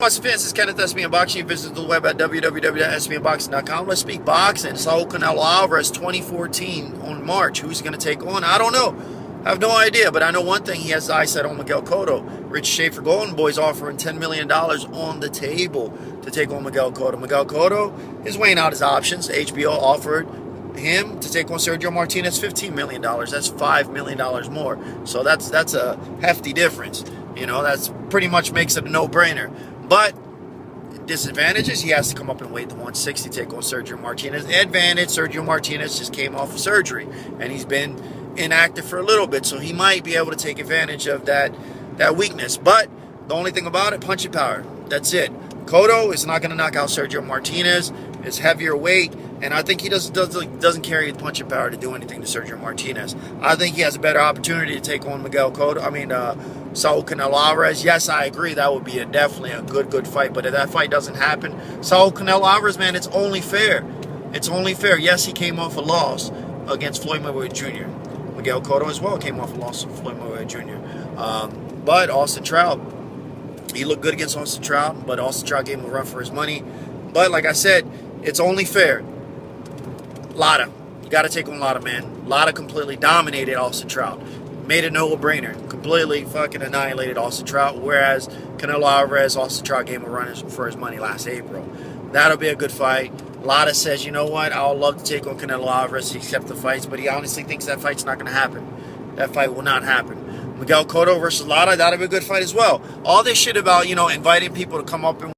What's up, fans? This is Kenneth SB Unboxing. Visit the web at www.sbunboxing.com. Let's speak boxing. Saul Canelo Alvarez 2014 on March. Who's going to take on? I don't know. I have no idea, but I know one thing. He has his eyes set on Miguel Cotto. Rich Schaefer Golden Boy's offering $10 million on the table to take on Miguel Cotto. Miguel Cotto is weighing out his options. HBO offered him to take on Sergio Martinez $15 million. That's $5 million more. So that's a hefty difference. You know, that's pretty much makes it a no-brainer. But disadvantages, he has to come up and weight the 160 to take on Sergio Martinez. Advantage, Sergio Martinez just came off of surgery, and he's been inactive for a little bit, so he might be able to take advantage of that weakness. But the only thing about it, punching power. That's it. Cotto is not going to knock out Sergio Martinez. It's heavier weight, and I think he doesn't carry the punching power to do anything to Sergio Martinez. I think he has a better opportunity to take on Miguel Cotto. Saul Canelo Alvarez. Yes, I agree. That would be definitely a good fight. But if that fight doesn't happen, Saul Canelo Alvarez, man, it's only fair. It's only fair. Yes, he came off a loss against Floyd Mayweather Jr. Miguel Cotto as well came off a loss to Floyd Mayweather Jr. But Austin Trout, he looked good against Austin Trout, but Austin Trout gave him a run for his money. But like I said, it's only fair. Lara, you got to take on Lara, man. Lara completely dominated Austin Trout. Made a no-brainer. Completely fucking annihilated Austin Trout. Whereas Canelo Alvarez, Austin Trout gave him a run for his money last April. That'll be a good fight. Lara says, you know what, I would love to take on Canelo Alvarez to accept the fights, but he honestly thinks that fight's not going to happen. That fight will not happen. Miguel Cotto versus Lara, that'll be a good fight as well. All this shit about, you know, inviting people to come up and